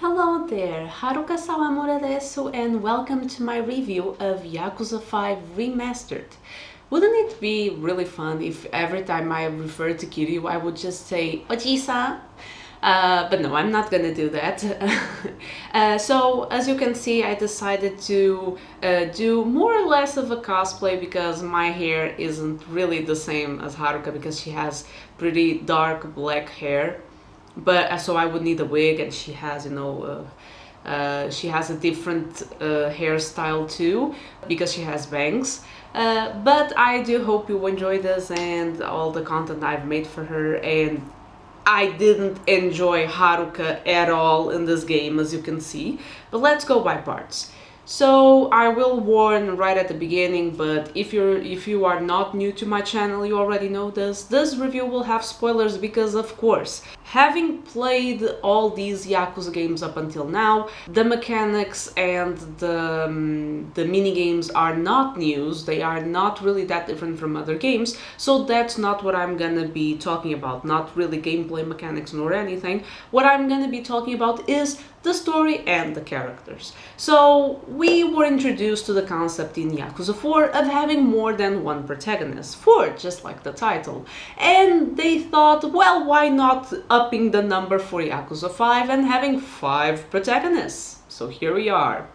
Hello there, Haruka Sawamura desu, and welcome to my review of Yakuza 5 Remastered. Wouldn't it be really fun if every time I refer to Kiryu I would just say Oji-san? But no, I'm not gonna do that. So, as you can see, I decided to do more or less of a cosplay because my hair isn't really the same as Haruka because she has pretty dark black hair. But so I would need a wig, and she has, she has a different hairstyle too because she has bangs. But I do hope you enjoy this and all the content I've made for her. And I didn't enjoy Haruka at all in this game, as you can see. But let's go by parts. So I will warn right at the beginning, but if you are not new to my channel, you already know this review will have spoilers because, of course, having played all these Yakuza games up until now, the mechanics and the mini games are not news. They are not really that different from other games, so that's not what I'm gonna be talking about. Not really gameplay mechanics nor anything. What I'm gonna be talking about is the story and the characters. So we were introduced to the concept in Yakuza 4 of having more than one protagonist, 4 just like the title, and they thought, well, why not upping the number for Yakuza 5 and having 5 protagonists? So here we are.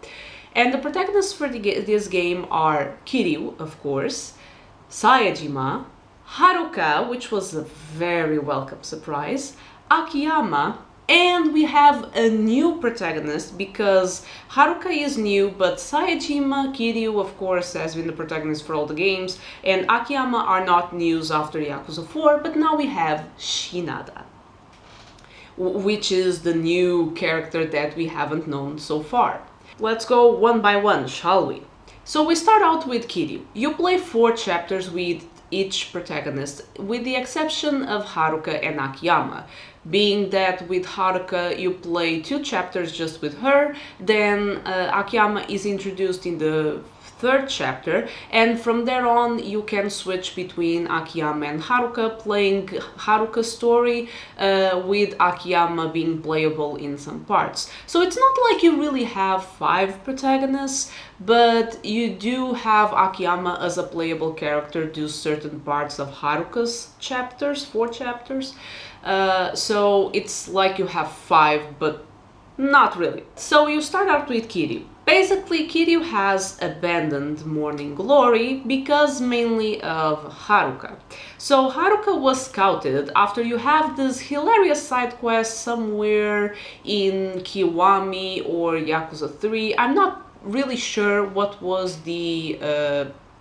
And the protagonists for this game are Kiryu, of course, Saejima, Haruka, which was a very welcome surprise, Akiyama, and we have a new protagonist because Haruka is new, but Saejima, Kiryu, of course, has been the protagonist for all the games, and Akiyama are not news after Yakuza 4, but now we have Shinada, which is the new character that we haven't known so far. Let's go one by one, shall we? So we start out with Kiryu. You play 4 chapters with each protagonist, with the exception of Haruka and Akiyama, being that with Haruka you play 2 chapters just with her, then Akiyama is introduced in the 3rd chapter, and from there on you can switch between Akiyama and Haruka, playing Haruka's story with Akiyama being playable in some parts. So it's not like you really have 5 protagonists, but you do have Akiyama as a playable character do certain parts of Haruka's chapters, 4 chapters. So it's like you have 5, but not really. So you start out with Kiryu. Basically, Kiryu has abandoned Morning Glory because mainly of Haruka. So Haruka was scouted after you have this hilarious side quest somewhere in Kiwami or Yakuza 3. I'm not really sure what was the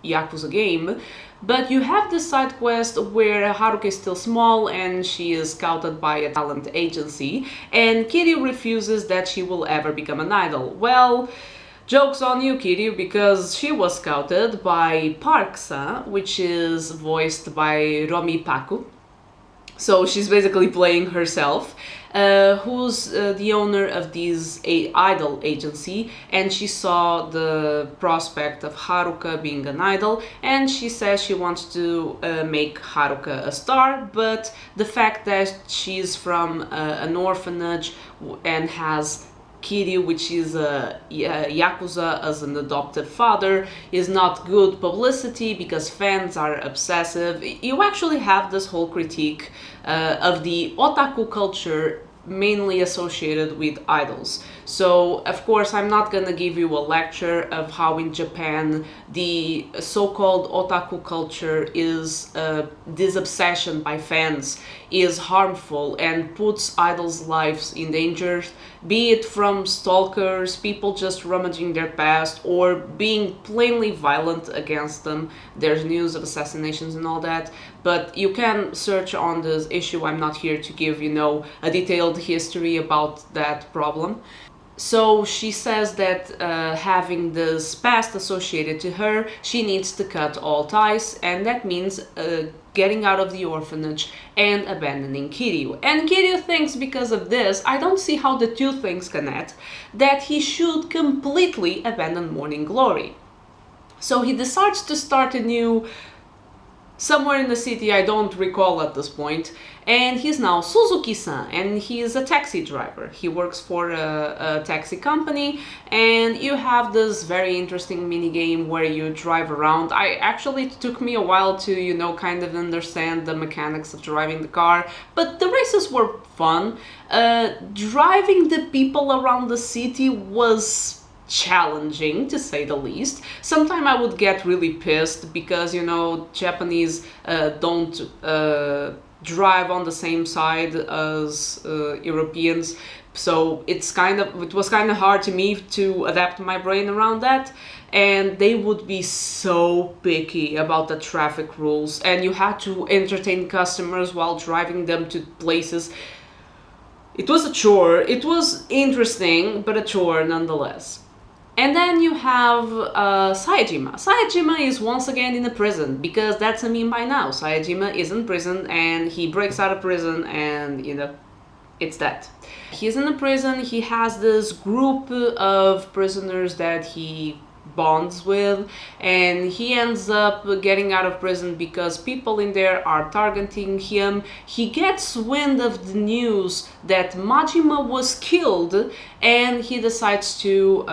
Yakuza game, but you have this side quest where Haruka is still small and she is scouted by a talent agency, and Kiryu refuses that she will ever become an idol. Well, joke's on you, Kiryu, because she was scouted by Parksa, which is voiced by Romi Paku. So she's basically playing herself, who's the owner of this idol agency, and she saw the prospect of Haruka being an idol, and she says she wants to make Haruka a star, but the fact that she's from an orphanage and has Kiryu, which is a Yakuza as an adoptive father, is not good publicity because fans are obsessive. You actually have this whole critique of the otaku culture mainly associated with idols. So, of course, I'm not gonna give you a lecture of how in Japan the so-called otaku culture is, this obsession by fans is harmful and puts idols' lives in danger, be it from stalkers, people just rummaging their past, or being plainly violent against them. There's news of assassinations and all that, but you can search on this issue. I'm not here to give, a detailed history about that problem. So she says that having this past associated to her, she needs to cut all ties, and that means getting out of the orphanage and abandoning Kiryu. And Kiryu thinks because of this, I don't see how the two things connect, that he should completely abandon Morning Glory. So he decides to start a new somewhere in the city, I don't recall at this point, and he's now Suzuki-san, and he is a taxi driver. He works for a taxi company, and you have this very interesting mini game where you drive around. It took me a while to, you know, kind of understand the mechanics of driving the car, but the races were fun. Driving the people around the city was challenging, to say the least. Sometimes I would get really pissed because, you know, Japanese don't drive on the same side as Europeans, so it was kind of hard to me to adapt my brain around that. And they would be so picky about the traffic rules, and you had to entertain customers while driving them to places. It was a chore. It was interesting, but a chore nonetheless. And then you have Saejima. Saejima is once again in a prison, because that's a meme by now. Saejima is in prison, and he breaks out of prison, and, you know, it's that. He's in a prison, he has this group of prisoners that he bonds with, and he ends up getting out of prison because people in there are targeting him. He gets wind of the news that Majima was killed, and he decides to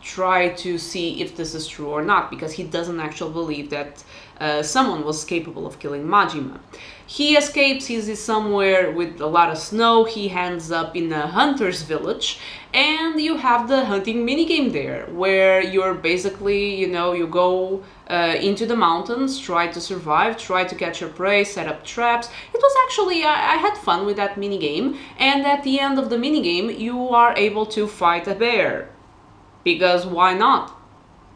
try to see if this is true or not, because he doesn't actually believe that someone was capable of killing Majima. He escapes, he's somewhere with a lot of snow, he ends up in a hunter's village, and you have the hunting minigame there, where you're basically, you know, you go into the mountains, try to survive, try to catch your prey, set up traps. It was actually, I had fun with that minigame, and at the end of the minigame, you are able to fight a bear. Because why not?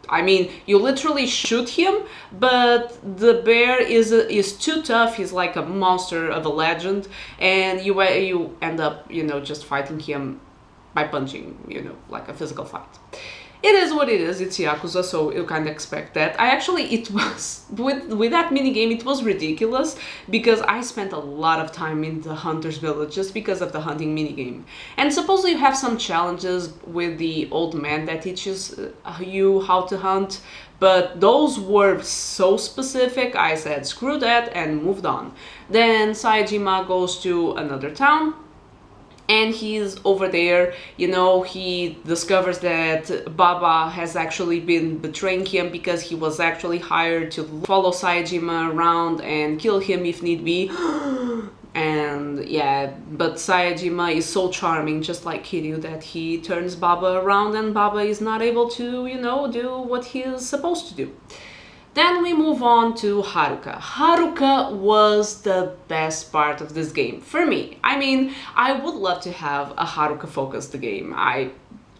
I mean, you literally shoot him, but the bear is too tough. He's like a monster of a legend, and you end up, you know, just fighting him by punching, you know, like a physical fight. It is what it is. It's Yakuza, so you kind of expect that. It was with that minigame, it was ridiculous because I spent a lot of time in the hunter's village just because of the hunting minigame. And supposedly you have some challenges with the old man that teaches you how to hunt, but those were so specific, I said screw that and moved on. Then Saejima goes to another town, and he's over there, you know, he discovers that Baba has actually been betraying him because he was actually hired to follow Saejima around and kill him if need be. And yeah, but Saejima is so charming, just like Kiryu, that he turns Baba around and Baba is not able to, you know, do what he is supposed to do. Then we move on to Haruka. Haruka was the best part of this game for me. I mean, I would love to have a Haruka focused game. I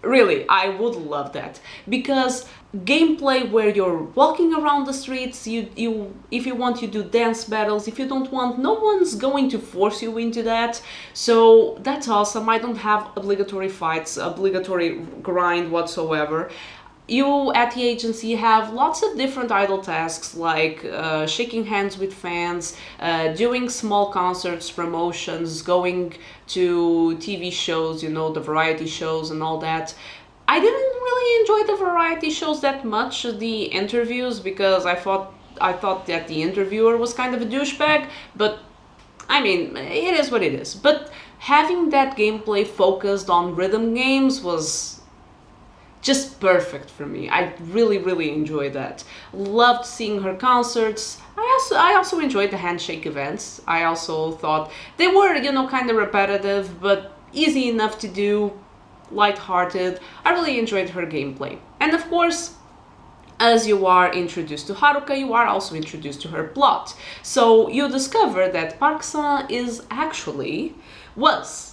would love that, because gameplay where you're walking around the streets, if you want, you do dance battles. If you don't want, no one's going to force you into that. So that's awesome. I don't have obligatory fights, obligatory grind whatsoever. You at the agency have lots of different idle tasks, like shaking hands with fans, doing small concerts, promotions, going to TV shows, you know, the variety shows and all that. I didn't really enjoy the variety shows that much, the interviews, because I thought that the interviewer was kind of a douchebag, but I mean, it is what it is. But having that gameplay focused on rhythm games was just perfect for me. I really enjoyed that. Loved seeing her concerts. I also enjoyed the handshake events. I also thought they were, you know, kind of repetitive, but easy enough to do, lighthearted. I really enjoyed her gameplay. And of course, as you are introduced to Haruka, you are also introduced to her plot. So you discover that Park-san was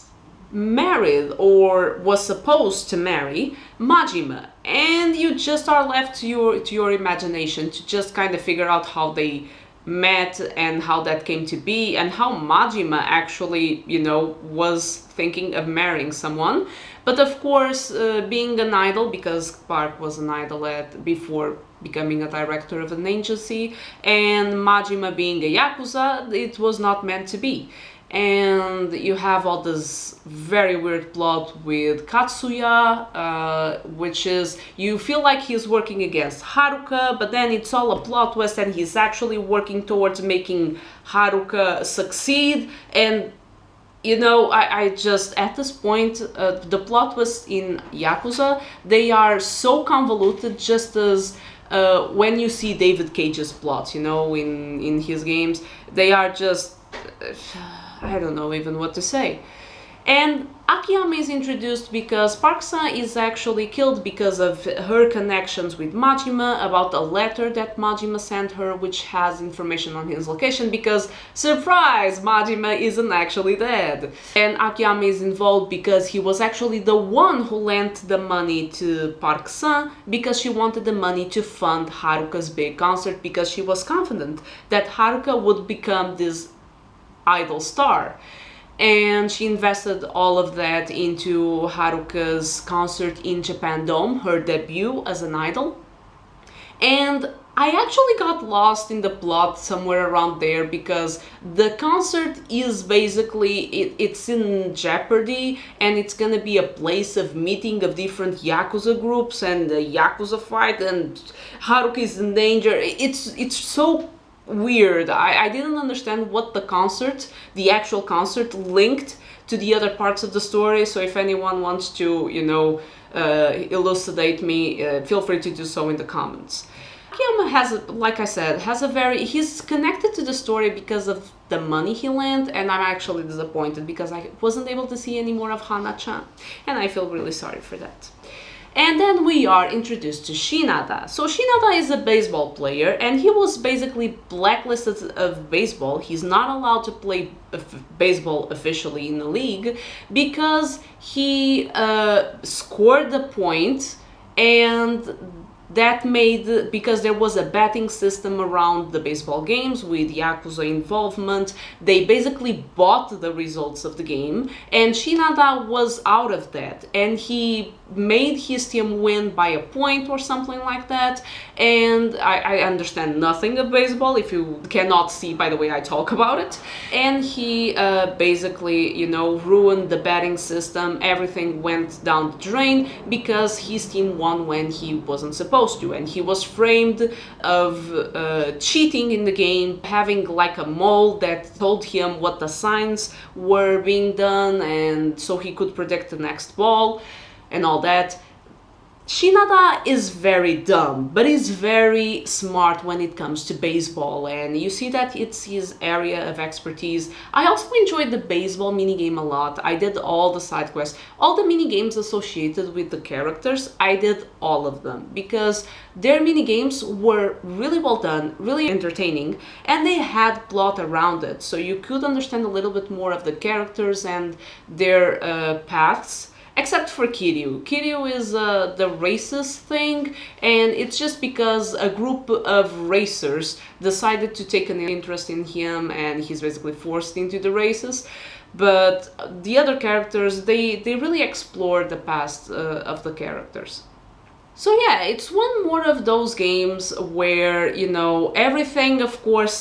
married, or was supposed to marry, Majima, and you just are left to your imagination to just kind of figure out how they met and how that came to be, and how Majima actually, you know, was thinking of marrying someone. But of course, being an idol, because Park was an idol before becoming a director of an agency, and Majima being a Yakuza, it was not meant to be. and you have all this very weird plot with Katsuya, which is you feel like he's working against Haruka, but then it's all a plot twist and he's actually working towards making Haruka succeed. And you know, I just, at this point, the plot twists in Yakuza, they are so convoluted, just as when you see David Cage's plots, you know, in his games, they are just, I don't know even what to say. And Akiyama is introduced because Park-san is actually killed because of her connections with Majima about a letter that Majima sent her, which has information on his location, because, surprise, Majima isn't actually dead. And Akiyama is involved because he was actually the one who lent the money to Park-san because she wanted the money to fund Haruka's big concert, because she was confident that Haruka would become this idol star. And she invested all of that into Haruka's concert in Japan Dome, her debut as an idol. And I actually got lost in the plot somewhere around there, because the concert is basically, it's in jeopardy, and it's gonna be a place of meeting of different Yakuza groups and the Yakuza fight, and Haruka is in danger. It's so weird. I didn't understand what the actual concert linked to the other parts of the story, so if anyone wants to, you know, elucidate me, feel free to do so in the comments. Akiyama has, like I said, he's connected to the story because of the money he lent, and I'm actually disappointed because I wasn't able to see any more of Hana-chan, and I feel really sorry for that. And then we are introduced to Shinada. So Shinada is a baseball player, and he was basically blacklisted of baseball. He's not allowed to play baseball officially in the league because he scored the point, and that made, because there was a betting system around the baseball games with Yakuza involvement, they basically bought the results of the game, and Shinada was out of that, and he made his team win by a point or something like that. And I understand nothing of baseball, if you cannot see by the way I talk about it. And he basically, you know, ruined the betting system. Everything went down the drain because his team won when he wasn't supposed to, and he was framed of cheating in the game, having like a mole that told him what the signs were being done, and so he could predict the next ball and all that. Shinada is very dumb, but he's very smart when it comes to baseball, and you see that it's his area of expertise. I also enjoyed the baseball minigame a lot. I did all the side quests, all the minigames associated with the characters, I did all of them, because their minigames were really well done, really entertaining, and they had plot around it, so you could understand a little bit more of the characters and their paths. Except for Kiryu. Kiryu is the racist thing, and it's just because a group of racers decided to take an interest in him, and he's basically forced into the races. But the other characters, they really explore the past of the characters. So yeah, it's one more of those games where, you know, everything of course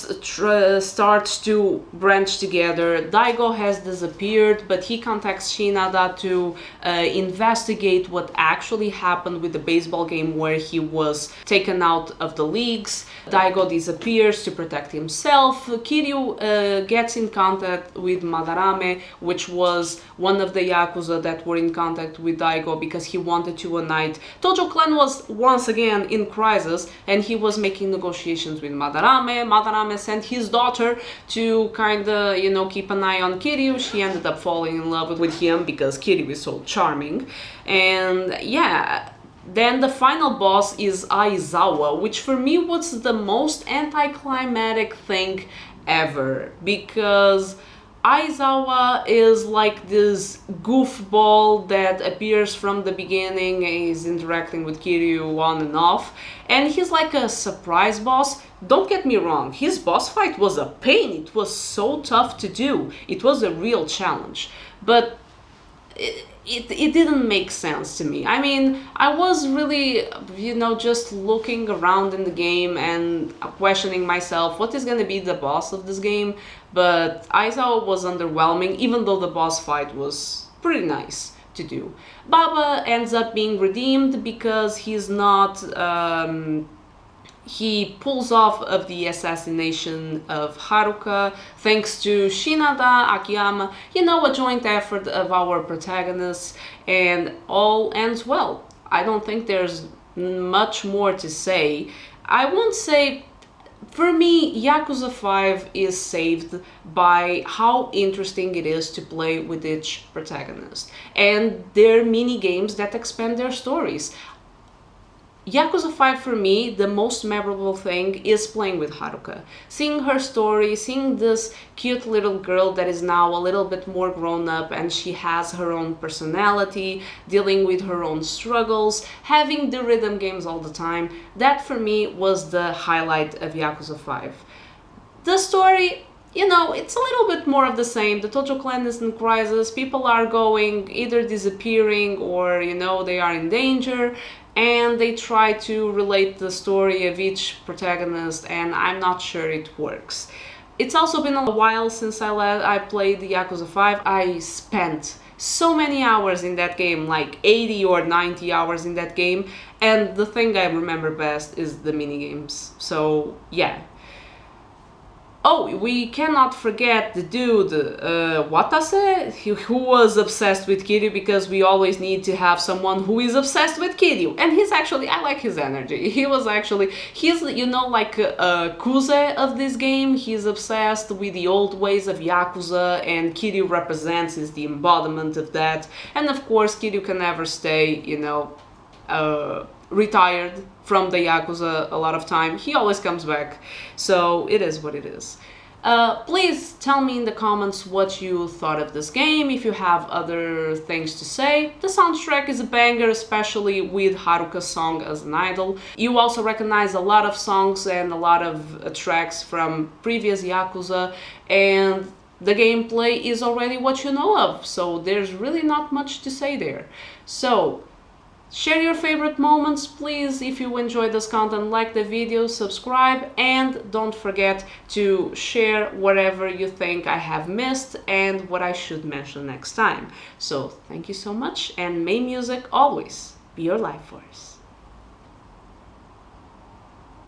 starts to branch together. Daigo has disappeared, but he contacts Shinada to investigate what actually happened with the baseball game where he was taken out of the leagues. Daigo disappears to protect himself. Kiryu gets in contact with Madarame, which was one of the Yakuza that were in contact with Daigo because he wanted to unite. Tojo Clan was once again in crisis, and he was making negotiations with Madarame. Madarame sent his daughter to kinda, you know, keep an eye on Kiryu. She ended up falling in love with him because Kiryu is so charming. And yeah, then the final boss is Aizawa, which for me was the most anticlimactic thing ever, because Aizawa is like this goofball that appears from the beginning and is interacting with Kiryu on and off, and he's like a surprise boss. Don't get me wrong, his boss fight was a pain, it was so tough to do, it was a real challenge, but it didn't make sense to me. I mean, I was really, just looking around in the game and questioning myself, what is going to be the boss of this game? But I thought it was underwhelming, even though the boss fight was pretty nice to do. Baba ends up being redeemed because he's not... he pulls off of the assassination of Haruka thanks to Shinada, Akiyama, a joint effort of our protagonists, and all ends well. I don't think there's much more to say. I won't say... For me, Yakuza 5 is saved by how interesting it is to play with each protagonist, and their mini games that expand their stories. Yakuza 5 for me, the most memorable thing is playing with Haruka. Seeing her story, seeing this cute little girl that is now a little bit more grown up and she has her own personality, dealing with her own struggles, having the rhythm games all the time, that for me was the highlight of Yakuza 5. The story, it's a little bit more of the same. The Tojo clan is in crisis, people are going, either disappearing or, they are in danger, and they try to relate the story of each protagonist, and I'm not sure it works. It's also been a while since I played the Yakuza 5. I spent so many hours in that game, like 80 or 90 hours in that game, and the thing I remember best is the minigames. So, yeah. Oh, we cannot forget the dude, Watase, who was obsessed with Kiryu, because we always need to have someone who is obsessed with Kiryu. And I like his energy. He's like a Kuze of this game. He's obsessed with the old ways of Yakuza, and Kiryu represents is the embodiment of that. And of course, Kiryu can never stay, retired from the Yakuza a lot of time. He always comes back, so it is what it is. Please tell me in the comments what you thought of this game, if you have other things to say. The soundtrack is a banger, especially with Haruka's song as an idol. You also recognize a lot of songs and a lot of tracks from previous Yakuza, and the gameplay is already what you know of, so there's really not much to say there. So, share your favorite moments, please. If you enjoyed this content, like the video, subscribe, and don't forget to share whatever you think I have missed and what I should mention next time. So, thank you so much, and may music always be your life force.